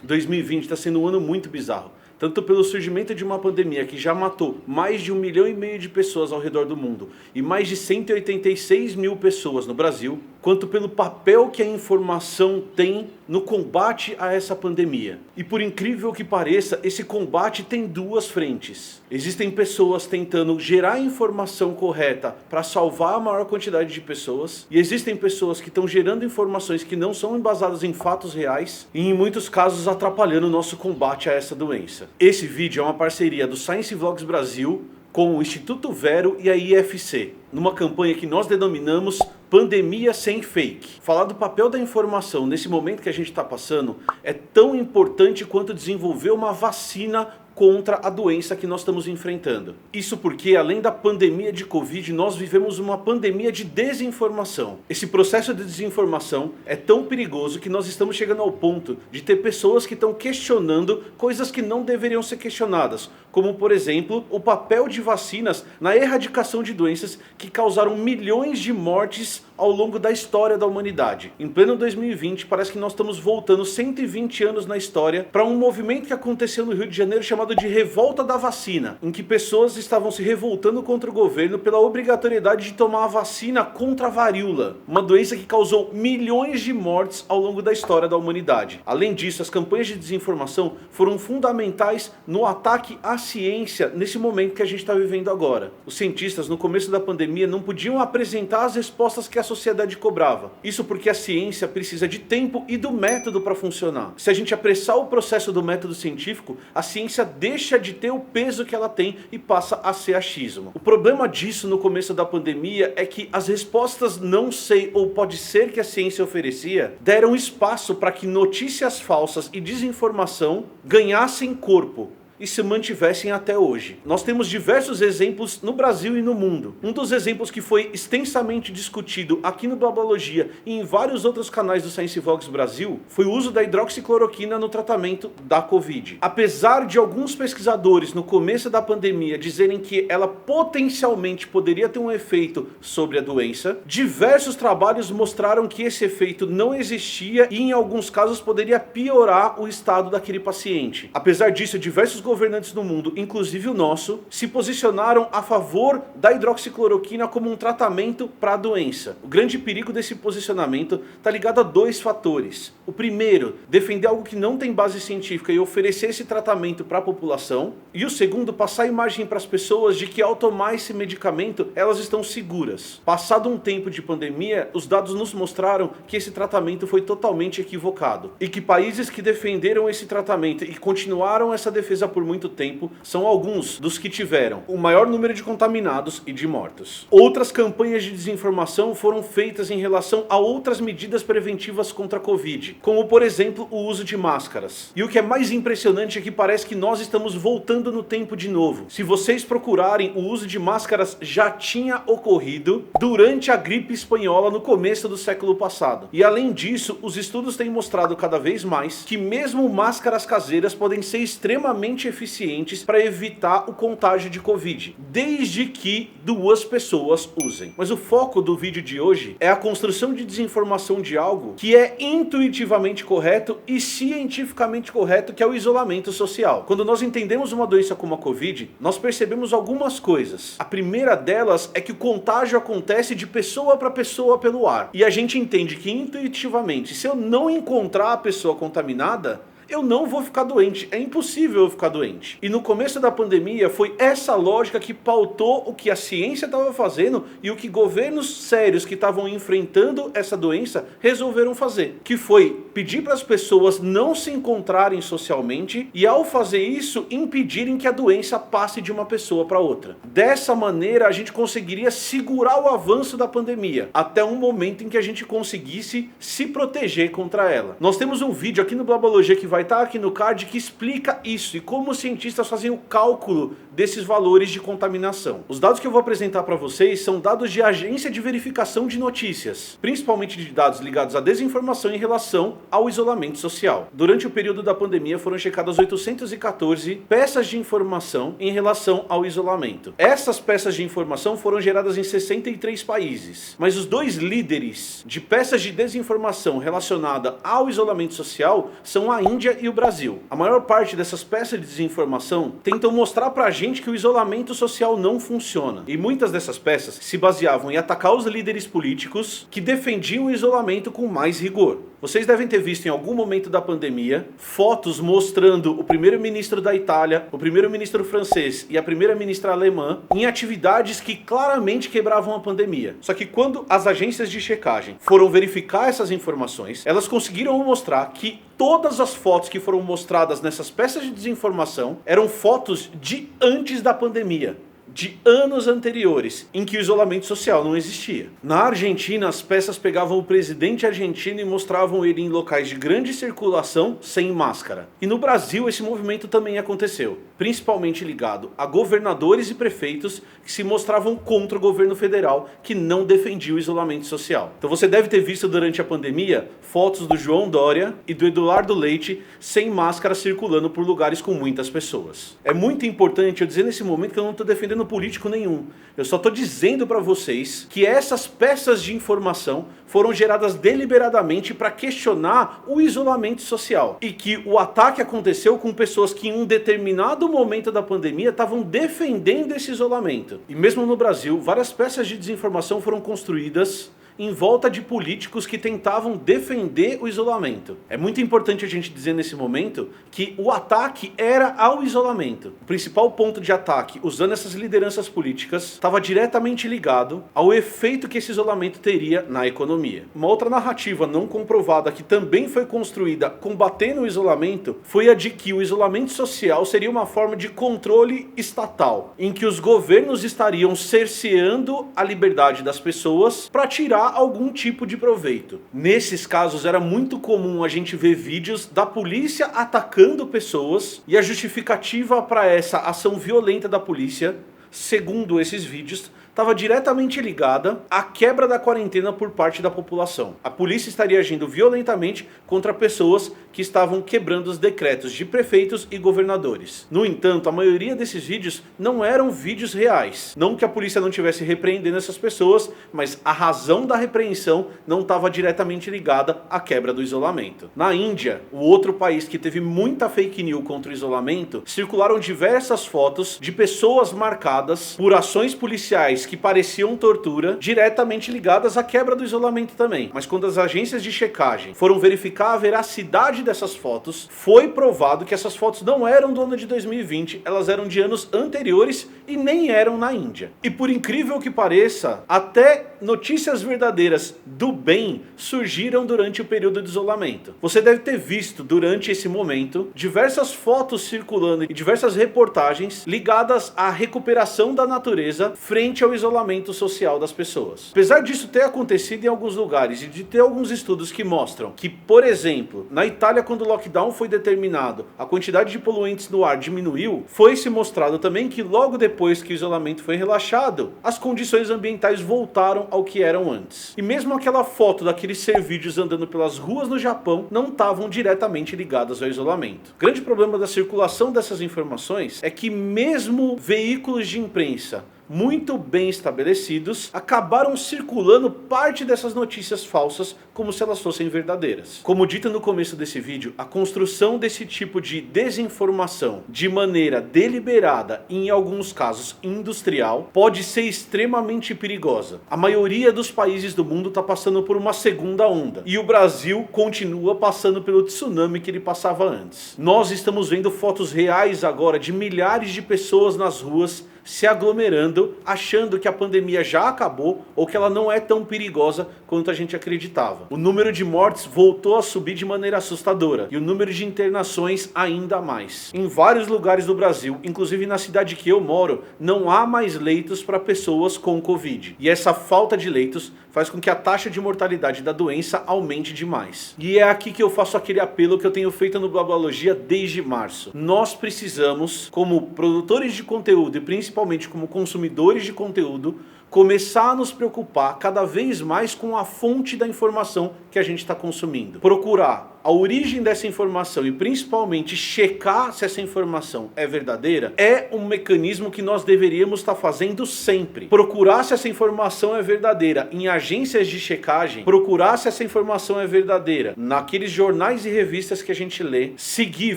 2020 está sendo um ano muito bizarro, tanto pelo surgimento de uma pandemia que já matou mais de 1,5 milhão de pessoas ao redor do mundo e mais de 186 mil pessoas no Brasil, quanto pelo papel que a informação tem no combate a essa pandemia. E por incrível que pareça, esse combate tem duas frentes. Existem pessoas tentando gerar informação correta para salvar a maior quantidade de pessoas, e existem pessoas que estão gerando informações que não são embasadas em fatos reais e em muitos casos atrapalhando o nosso combate a essa doença. Esse vídeo é uma parceria do Science Vlogs Brasil com o Instituto Vero e a IFC, numa campanha que nós denominamos Pandemia Sem Fake. Falar do papel da informação nesse momento que a gente está passando é tão importante quanto desenvolver uma vacina contra a doença que nós estamos enfrentando. Isso porque, além da pandemia de Covid, nós vivemos uma pandemia de desinformação. Esse processo de desinformação é tão perigoso que nós estamos chegando ao ponto de ter pessoas que estão questionando coisas que não deveriam ser questionadas, como, por exemplo, o papel de vacinas na erradicação de doenças que causaram milhões de mortes ao longo da história da humanidade. Em pleno 2020, parece que nós estamos voltando 120 anos na história para um movimento que aconteceu no Rio de Janeiro chamado de Revolta da Vacina, em que pessoas estavam se revoltando contra o governo pela obrigatoriedade de tomar a vacina contra a varíola, uma doença que causou milhões de mortes ao longo da história da humanidade. Além disso, as campanhas de desinformação foram fundamentais no ataque à ciência nesse momento que a gente está vivendo agora. Os cientistas, no começo da pandemia, não podiam apresentar as respostas que a sociedade cobrava. Isso porque a ciência precisa de tempo e do método para funcionar. Se a gente apressar o processo do método científico, a ciência deixa de ter o peso que ela tem e passa a ser achismo. O problema disso no começo da pandemia é que as respostas não sei ou pode ser que a ciência oferecia deram espaço para que notícias falsas e desinformação ganhassem corpo e se mantivessem até hoje. Nós temos diversos exemplos no Brasil e no mundo. Um dos exemplos que foi extensamente discutido aqui no Blabologia e em vários outros canais do Science Vlogs Brasil foi o uso da hidroxicloroquina no tratamento da Covid. Apesar de alguns pesquisadores no começo da pandemia dizerem que ela potencialmente poderia ter um efeito sobre a doença, diversos trabalhos mostraram que esse efeito não existia e em alguns casos poderia piorar o estado daquele paciente. Apesar disso, diversos governantes do mundo, inclusive o nosso, se posicionaram a favor da hidroxicloroquina como um tratamento para a doença. O grande perigo desse posicionamento está ligado a dois fatores. O primeiro, defender algo que não tem base científica e oferecer esse tratamento para a população. E o segundo, passar a imagem para as pessoas de que ao tomar esse medicamento, elas estão seguras. Passado um tempo de pandemia, os dados nos mostraram que esse tratamento foi totalmente equivocado. E que países que defenderam esse tratamento e continuaram essa defesa por muito tempo são alguns dos que tiveram o maior número de contaminados e de mortos. Outras campanhas de desinformação foram feitas em relação a outras medidas preventivas contra a Covid, como por exemplo o uso de máscaras. E o que é mais impressionante é que parece que nós estamos voltando no tempo de novo. Se vocês procurarem, o uso de máscaras já tinha ocorrido durante a gripe espanhola no começo do século passado. E além disso, os estudos têm mostrado cada vez mais que mesmo máscaras caseiras podem ser extremamente eficientes para evitar o contágio de Covid, desde que duas pessoas usem. Mas o foco do vídeo de hoje é a construção de desinformação de algo que é intuitivamente correto e cientificamente correto, que é o isolamento social. Quando nós entendemos uma doença como a Covid, nós percebemos algumas coisas. A primeira delas é que o contágio acontece de pessoa para pessoa pelo ar. E a gente entende que intuitivamente, se eu não encontrar a pessoa contaminada, eu não vou ficar doente, é impossível eu ficar doente. E no começo da pandemia foi essa lógica que pautou o que a ciência estava fazendo e o que governos sérios que estavam enfrentando essa doença resolveram fazer, que foi pedir para as pessoas não se encontrarem socialmente e, ao fazer isso, impedirem que a doença passe de uma pessoa para outra. Dessa maneira a gente conseguiria segurar o avanço da pandemia até um momento em que a gente conseguisse se proteger contra ela. Nós temos um vídeo aqui no Blabologia que vai estar aqui no card que explica isso e como os cientistas fazem o cálculo desses valores de contaminação. Os dados que eu vou apresentar para vocês são dados de agência de verificação de notícias, principalmente de dados ligados à desinformação em relação ao isolamento social. Durante o período da pandemia foram checadas 814 peças de informação em relação ao isolamento. Essas peças de informação foram geradas em 63 países, mas os dois líderes de peças de desinformação relacionada ao isolamento social são a Índia e o Brasil. A maior parte dessas peças de desinformação tentam mostrar pra gente que o isolamento social não funciona. E muitas dessas peças se baseavam em atacar os líderes políticos que defendiam o isolamento com mais rigor. Vocês devem ter visto em algum momento da pandemia fotos mostrando o primeiro-ministro da Itália, o primeiro-ministro francês e a primeira-ministra alemã em atividades que claramente quebravam a pandemia. Só que quando as agências de checagem foram verificar essas informações, elas conseguiram mostrar que todas as fotos que foram mostradas nessas peças de desinformação eram fotos de antes da pandemia, de anos anteriores, em que o isolamento social não existia. Na Argentina, as peças pegavam o presidente argentino e mostravam ele em locais de grande circulação sem máscara. E no Brasil, esse movimento também aconteceu, principalmente ligado a governadores e prefeitos que se mostravam contra o governo federal, que não defendia o isolamento social. Então você deve ter visto durante a pandemia fotos do João Dória e do Eduardo Leite sem máscara circulando por lugares com muitas pessoas. É muito importante eu dizer nesse momento que eu não estou defendendo político nenhum. Eu só estou dizendo para vocês que essas peças de informação foram geradas deliberadamente para questionar o isolamento social e que o ataque aconteceu com pessoas que em um determinado momento da pandemia estavam defendendo esse isolamento. E mesmo no Brasil, várias peças de desinformação foram construídas em volta de políticos que tentavam defender o isolamento. É muito importante a gente dizer nesse momento que o ataque era ao isolamento. O principal ponto de ataque, usando essas lideranças políticas, estava diretamente ligado ao efeito que esse isolamento teria na economia. Uma outra narrativa não comprovada que também foi construída combatendo o isolamento foi a de que o isolamento social seria uma forma de controle estatal, em que os governos estariam cerceando a liberdade das pessoas para tirar algum tipo de proveito. Nesses casos era muito comum a gente ver vídeos da polícia atacando pessoas e a justificativa para essa ação violenta da polícia, segundo esses vídeos, estava diretamente ligada à quebra da quarentena por parte da população. A polícia estaria agindo violentamente contra pessoas que estavam quebrando os decretos de prefeitos e governadores. No entanto, a maioria desses vídeos não eram vídeos reais. Não que a polícia não estivesse repreendendo essas pessoas, mas a razão da repreensão não estava diretamente ligada à quebra do isolamento. Na Índia, o outro país que teve muita fake news contra o isolamento, circularam diversas fotos de pessoas marcadas por ações policiais que pareciam tortura, diretamente ligadas à quebra do isolamento também. Mas quando as agências de checagem foram verificar a veracidade dessas fotos, foi provado que essas fotos não eram do ano de 2020, elas eram de anos anteriores e nem eram na Índia. E por incrível que pareça, até notícias verdadeiras do bem surgiram durante o período de isolamento. Você deve ter visto durante esse momento diversas fotos circulando e diversas reportagens ligadas à recuperação da natureza frente ao isolamento social das pessoas. Apesar disso ter acontecido em alguns lugares e de ter alguns estudos que mostram que, por exemplo, na Itália, quando o lockdown foi determinado, a quantidade de poluentes no ar diminuiu, foi-se mostrado também que logo depois que o isolamento foi relaxado, as condições ambientais voltaram ao que eram antes. E mesmo aquela foto daqueles cervídeos andando pelas ruas no Japão não estavam diretamente ligadas ao isolamento. O grande problema da circulação dessas informações é que mesmo veículos de imprensa muito bem estabelecidos acabaram circulando parte dessas notícias falsas como se elas fossem verdadeiras. Como dito no começo desse vídeo, a construção desse tipo de desinformação de maneira deliberada e em alguns casos industrial pode ser extremamente perigosa. A maioria dos países do mundo está passando por uma segunda onda e o Brasil continua passando pelo tsunami que ele passava antes. Nós estamos vendo fotos reais agora de milhares de pessoas nas ruas se aglomerando, achando que a pandemia já acabou ou que ela não é tão perigosa quanto a gente acreditava. O número de mortes voltou a subir de maneira assustadora e o número de internações ainda mais. Em vários lugares do Brasil, inclusive na cidade que eu moro, não há mais leitos para pessoas com Covid. E essa falta de leitos faz com que a taxa de mortalidade da doença aumente demais. E é aqui que eu faço aquele apelo que eu tenho feito no Blabologia desde março. Nós precisamos, como produtores de conteúdo e principalmente como consumidores de conteúdo, começar a nos preocupar cada vez mais com a fonte da informação que a gente está consumindo. Procurar a origem dessa informação e principalmente checar se essa informação é verdadeira é um mecanismo que nós deveríamos estar fazendo sempre. Procurar se essa informação é verdadeira em agências de checagem, procurar se essa informação é verdadeira naqueles jornais e revistas que a gente lê, seguir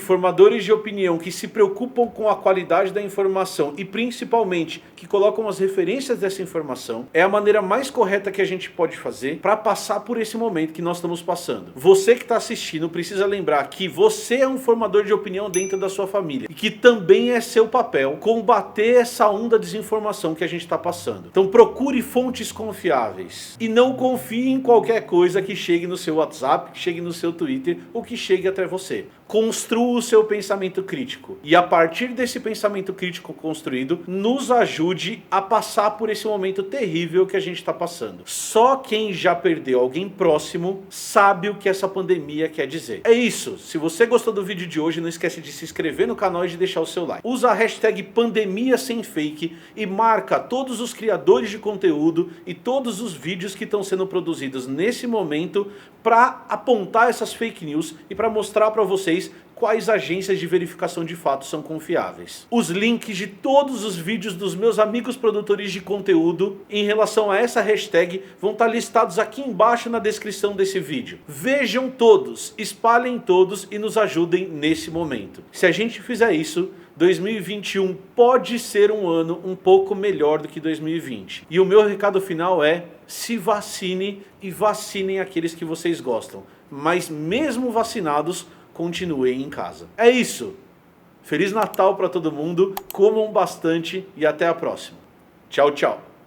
formadores de opinião que se preocupam com a qualidade da informação e principalmente que colocam as referências dessa informação, é a maneira mais correta que a gente pode fazer para passar por esse momento que nós estamos passando. Você que está assistindo precisa lembrar que você é um formador de opinião dentro da sua família e que também é seu papel combater essa onda de desinformação que a gente está passando. Então procure fontes confiáveis e não confie em qualquer coisa que chegue no seu WhatsApp, que chegue no seu Twitter ou que chegue até você. Construa o seu pensamento crítico e a partir desse pensamento crítico construído, nos ajude a passar por esse momento terrível que a gente está passando. Só quem já perdeu alguém próximo sabe o que essa pandemia quer dizer. É isso. Se você gostou do vídeo de hoje, não esquece de se inscrever no canal e de deixar o seu like. Usa a hashtag pandemia sem fake e marca todos os criadores de conteúdo e todos os vídeos que estão sendo produzidos nesse momento para apontar essas fake news e para mostrar para vocês quais agências de verificação de fatos são confiáveis. Os links de todos os vídeos dos meus amigos produtores de conteúdo em relação a essa hashtag vão estar listados aqui embaixo na descrição desse vídeo. Vejam todos, espalhem todos e nos ajudem nesse momento. Se a gente fizer isso, 2021 pode ser um ano um pouco melhor do que 2020. E o meu recado final é: se vacine e vacinem aqueles que vocês gostam. Mas mesmo vacinados, continuem em casa. É isso. Feliz Natal para todo mundo, comam bastante e até a próxima. Tchau, tchau.